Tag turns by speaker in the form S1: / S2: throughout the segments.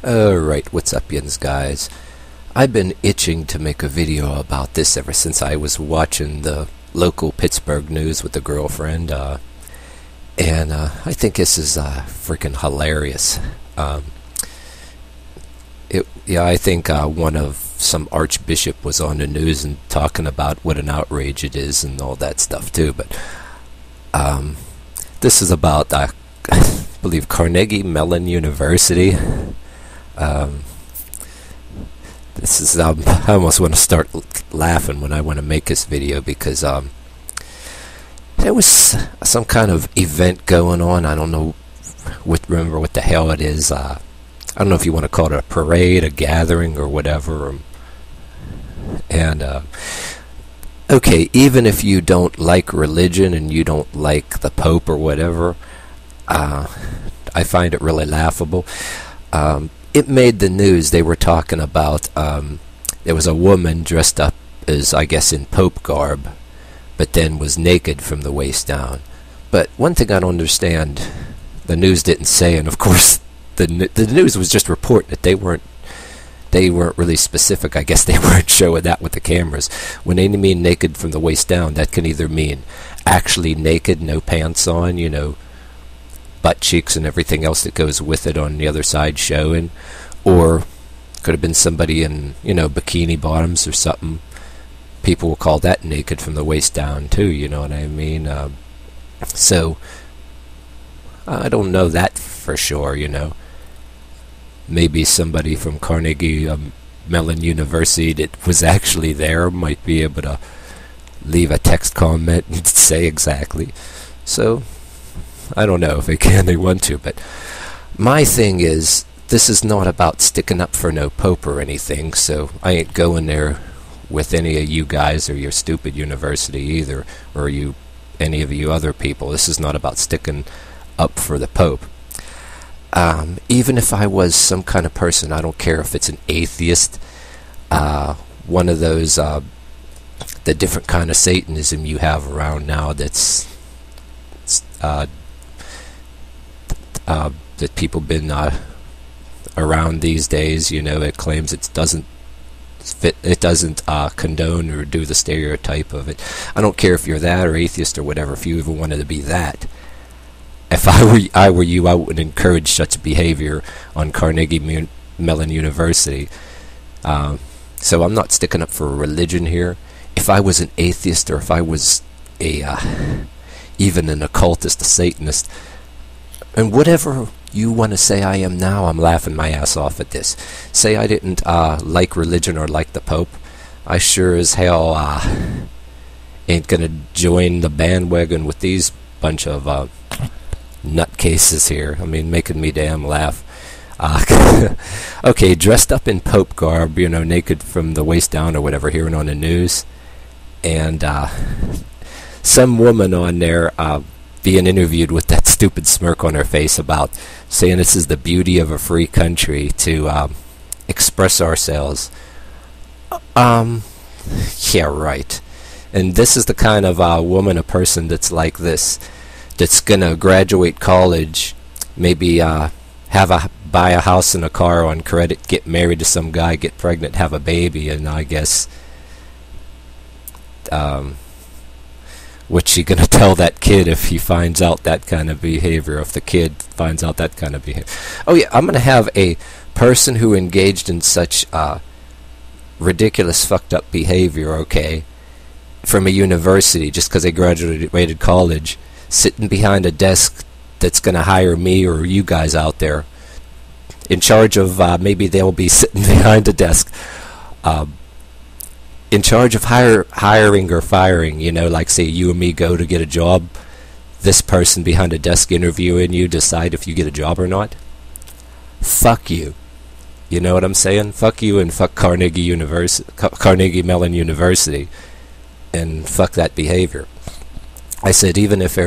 S1: Alright, what's up, yins guys? I've been itching to make a video about this ever since I was watching the local Pittsburgh news with a girlfriend, and I think this is freaking hilarious. I think some archbishop was on the news and talking about what an outrage it is and all that stuff too, but this is about, I believe, Carnegie Mellon University. This is I almost want to start laughing when I want to make this video because there was some kind of event going on. I don't know remember what the hell it is. I don't know if you want to call it a parade, a gathering, or whatever. Okay, even if you don't like religion and you don't like the Pope or whatever, I find it really laughable. It made the news. They were talking about there was a woman dressed up as, I guess, in Pope garb, but then was naked from the waist down. But one thing I don't understand, the news didn't say, and of course the news was just reporting it. They weren't really specific. I guess they weren't showing that with the cameras. When they mean naked from the waist down, that can either mean actually naked, no pants on, butt cheeks and everything else that goes with it on the other side showing, or could have been somebody in bikini bottoms or something. People will call that naked from the waist down too, you know what I mean? So I don't know that for sure. Maybe somebody from Carnegie Mellon University that was actually there might be able to leave a text comment and say exactly. So I don't know if they want to, but my thing is, this is not about sticking up for no Pope or anything, so I ain't going there with any of you guys or your stupid university either, or any of you other people. This is not about sticking up for the Pope. Even if I was some kind of person, I don't care if it's an atheist, one of those, the different kind of Satanism you have around now that's that people been around these days. It claims it doesn't condone or do the stereotype of it. I don't care if you're that or atheist or whatever. If you even wanted to be that, if I were you, I wouldn't encourage such behavior on Carnegie Mellon University. So I'm not sticking up for religion here. If I was an atheist, or if I was even an occultist, a Satanist, and whatever you want to say I am now, I'm laughing my ass off at this. Say I didn't like religion or like the Pope, I sure as hell ain't gonna join the bandwagon with these bunch of nutcases here. I mean, making me damn laugh. Okay, dressed up in Pope garb, naked from the waist down or whatever, hearing on the news, and some woman on there being interviewed with that stupid smirk on her face about saying this is the beauty of a free country to express ourselves. Yeah, right. And this is the kind of woman, a person that's like this, that's gonna graduate college, maybe buy a house and a car on credit, get married to some guy, get pregnant, have a baby, and I guess what's she gonna tell that kid if he finds out that kind of behavior? If the kid finds out that kind of behavior? Oh yeah, I'm gonna have a person who engaged in such ridiculous, fucked up behavior, okay, from a university just because they graduated college, sitting behind a desk that's gonna hire me or you guys out there, in charge of maybe they'll be sitting behind a desk, in charge of hiring or firing, like say you and me go to get a job, this person behind a desk interviewing you decide if you get a job or not. Fuck you. You know what I'm saying? Fuck you and fuck Carnegie Mellon University, and fuck that behavior. I said, even if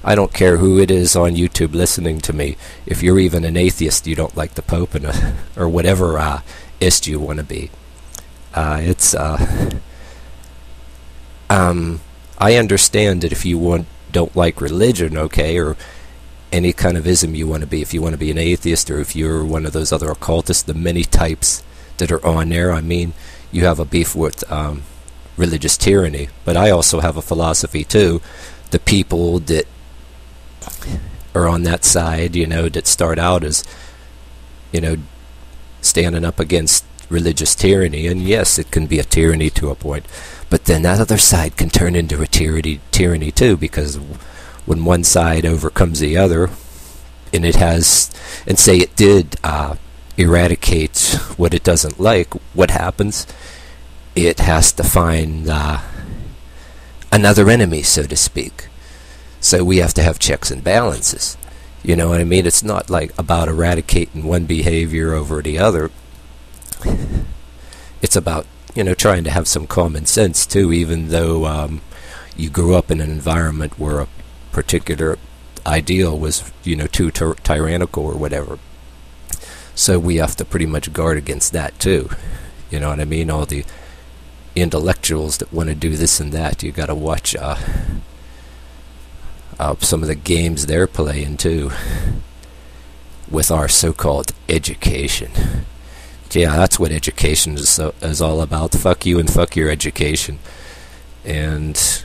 S1: I don't care who it is on YouTube listening to me, if you're even an atheist, you don't like the Pope or whatever ist you want to be. I understand that if you don't like religion, okay, any kind of ism you want to be. If you want to be an atheist, or if you're one of those other occultists, the many types that are on there. I mean, you have a beef with religious tyranny, but I also have a philosophy too. The people that are on that side, you know, that start out as, you know, standing up against religious tyranny, and yes, it can be a tyranny to a point, but then that other side can turn into a tyranny too, because when one side overcomes the other, and it has, and say it did eradicate what it doesn't like, what happens? It has to find another enemy, so to speak. So we have to have checks and balances. You know what I mean? It's not like about eradicating one behavior over the other. It's about, you know, trying to have some common sense too, even though you grew up in an environment where a particular ideal was, you know, too tyrannical or whatever. So we have to pretty much guard against that too. You know what I mean? All the intellectuals that want to do this and that, you got to watch some of the games they're playing too with our so-called education. Yeah, that's what education is all about. Fuck you and fuck your education. And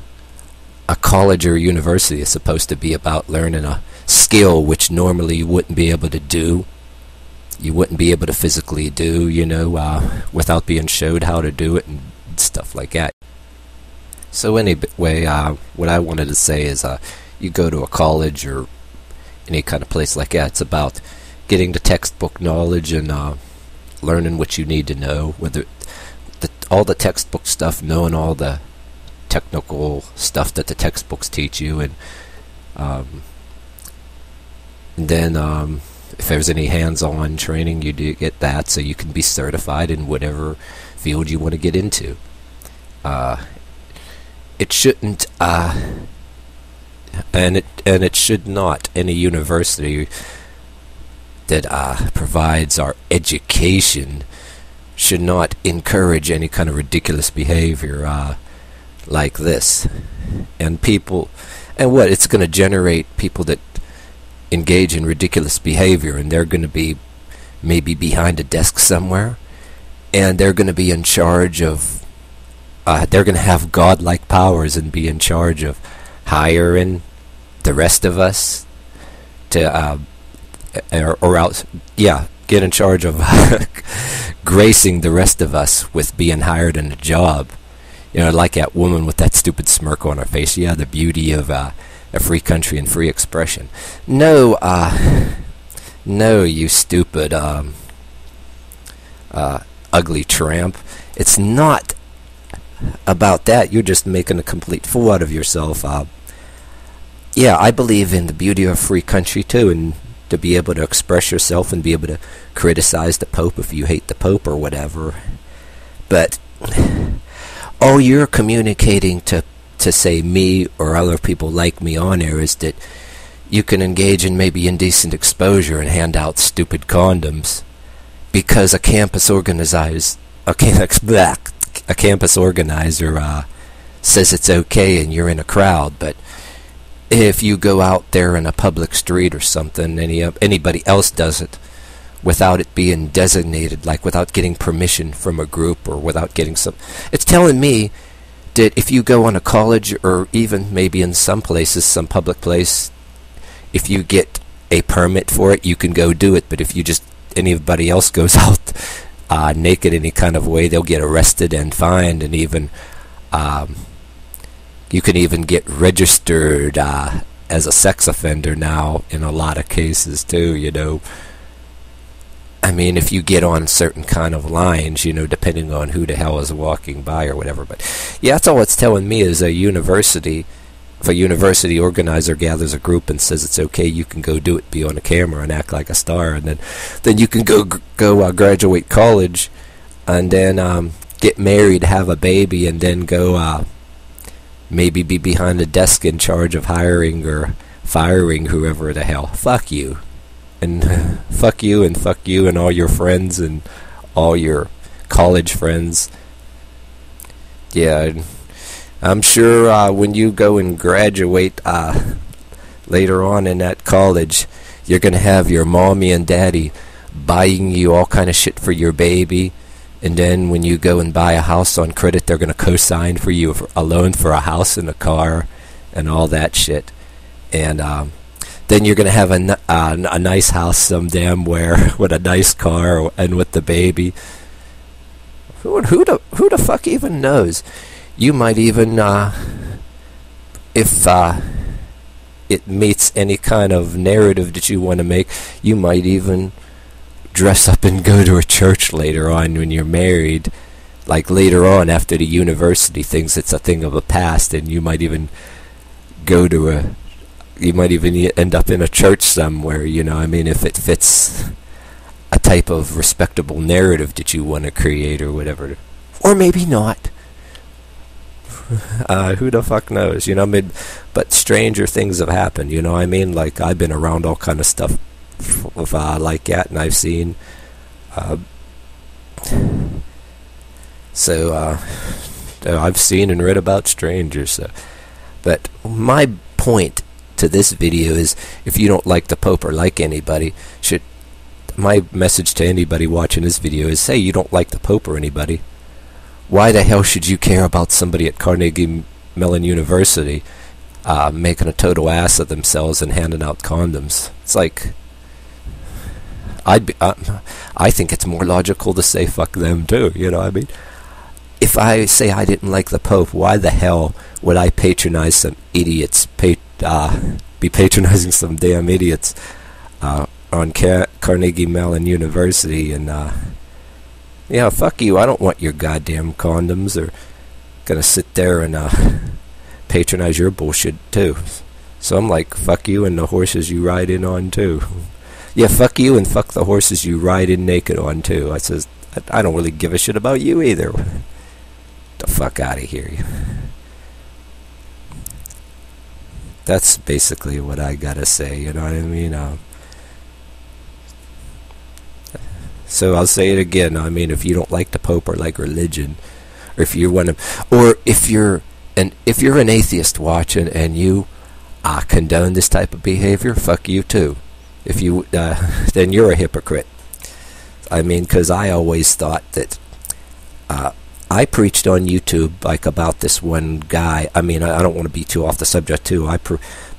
S1: a college or university is supposed to be about learning a skill which normally you wouldn't be able to do. You wouldn't be able to physically do, you know, without being showed how to do it and stuff like that. So anyway, what I wanted to say is, you go to a college or any kind of place like that, it's about getting the textbook knowledge and learning what you need to know, whether all the textbook stuff, knowing all the technical stuff that the textbooks teach you, and then if there's any hands-on training, you do get that, so you can be certified in whatever field you want to get into. It shouldn't, and it should not, any university that provides our education should not encourage any kind of ridiculous behavior like this. And people, and what, it's going to generate people that engage in ridiculous behavior, and they're going to be maybe behind a desk somewhere, and they're going to be in charge of, they're going to have godlike powers and be in charge of hiring the rest of us to, or else, yeah, get in charge of gracing the rest of us with being hired in a job. You know, like that woman with that stupid smirk on her face. Yeah, the beauty of a free country and free expression. No, no, you stupid, ugly tramp. It's not about that. You're just making a complete fool out of yourself. Yeah, I believe in the beauty of a free country too, and to be able to express yourself and be able to criticize the Pope if you hate the Pope or whatever. But all you're communicating to say me or other people like me on there is that you can engage in maybe indecent exposure and hand out stupid condoms because a campus organizer says it's okay and you're in a crowd. But if you go out there in a public street or something, anybody else does it without it being designated, like without getting permission from a group or without getting some... It's telling me that if you go on a college or even maybe in some places, some public place, if you get a permit for it, you can go do it. But if you just, anybody else goes out naked any kind of way, they'll get arrested and fined, and even you can even get registered as a sex offender now in a lot of cases too, you know. I mean, if you get on certain kind of lines, you know, depending on who the hell is walking by or whatever. But yeah, that's all it's telling me is a university, if a university organizer gathers a group and says it's okay, you can go do it, be on the camera and act like a star, and then you can go graduate college and then get married, have a baby, and then go maybe be behind a desk in charge of hiring or firing whoever the hell. Fuck you. And fuck you and all your friends and all your college friends. Yeah, I'm sure when you go and graduate, later on in that college, you're going to have your mommy and daddy buying you all kind of shit for your baby, and then when you go and buy a house on credit, they're going to co-sign for you a loan for a house and a car and all that shit. And then you're going to have a nice house some damn where with a nice car and with the baby. Who the fuck even knows? You might even, if it meets any kind of narrative that you want to make, you might even dress up and go to a church later on when you're married. Like later on after the university thinks it's a thing of the past, and you might even you might even end up in a church somewhere, you know. I mean, if it fits a type of respectable narrative that you want to create or whatever. Or maybe not. Who the fuck knows, you know. I mean, but stranger things have happened, you know. I mean, like, I've been around all kind of stuff like that, and I've seen I've seen and read about strangers. So. But my point to this video is, if you don't like the Pope or like anybody, my message to anybody watching this video is, say you don't like the Pope or anybody, why the hell should you care about somebody at Carnegie Mellon University making a total ass of themselves and handing out condoms? It's like, I think it's more logical to say fuck them too, you know. I mean, if I say I didn't like the Pope, why the hell would I patronize some idiots, be patronizing some damn idiots on Carnegie Mellon University? And yeah, fuck you. I don't want your goddamn condoms, or gonna sit there and patronize your bullshit too. So I'm like, fuck you and the horses you ride in on too. Yeah, fuck you and fuck the horses you ride in naked on too. I says, I don't really give a shit about you either. The fuck out of here. That's basically what I gotta say, you know what I mean? So I'll say it again. I mean, if you don't like the Pope or like religion, or if you want to, or if you're an atheist watching and you condone this type of behavior, fuck you too. If you, then you're a hypocrite. I mean, because I always thought that, I preached on YouTube, like, about this one guy. I mean, I don't want to be too off the subject too,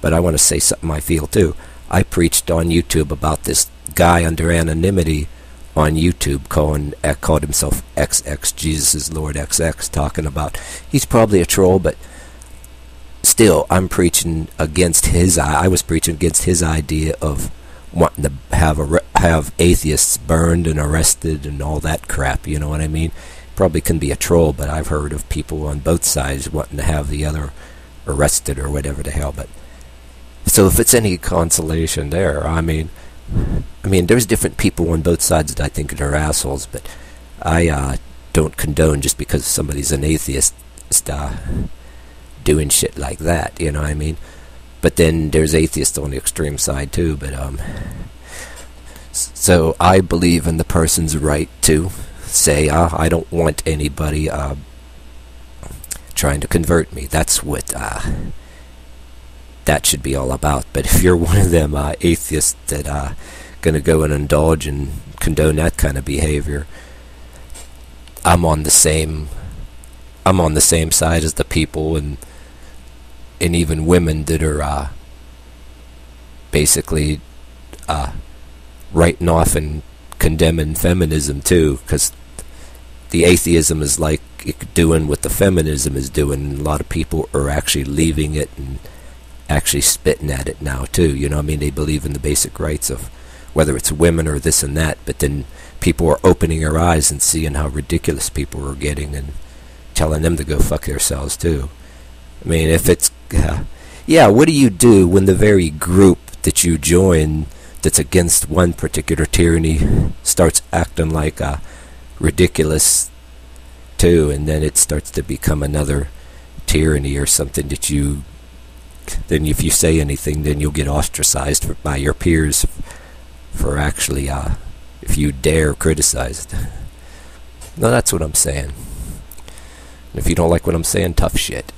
S1: but I want to say something I feel too. I preached on YouTube about this guy under anonymity on YouTube called himself XX, Jesus is Lord XX, talking about, he's probably a troll, but still, I'm preaching against I was preaching against his idea of wanting to have atheists burned and arrested and all that crap, you know what I mean? Probably can be a troll, but I've heard of people on both sides wanting to have the other arrested or whatever the hell. But so if it's any consolation there, I mean, there's different people on both sides that I think are assholes, but I don't condone just because somebody's an atheist doing shit like that, you know what I mean? But then there's atheists on the extreme side too. But so I believe in the person's right to say, I don't want anybody trying to convert me. That's what that should be all about. But if you're one of them atheists that gonna go and indulge and condone that kind of behavior, I'm on the same side as the people and even women that are basically writing off and condemning feminism too, because the atheism is like doing what the feminism is doing. A lot of people are actually leaving it and actually spitting at it now too, you know what I mean? They believe in the basic rights of whether it's women or this and that, but then people are opening their eyes and seeing how ridiculous people are getting and telling them to go fuck themselves too. I mean, if it's yeah, what do you do when the very group that you join that's against one particular tyranny starts acting like ridiculous too, and then it starts to become another tyranny or something that then if you say anything, then you'll get ostracized by your peers for actually if you dare criticize it. No, that's what I'm saying. And if you don't like what I'm saying, tough shit.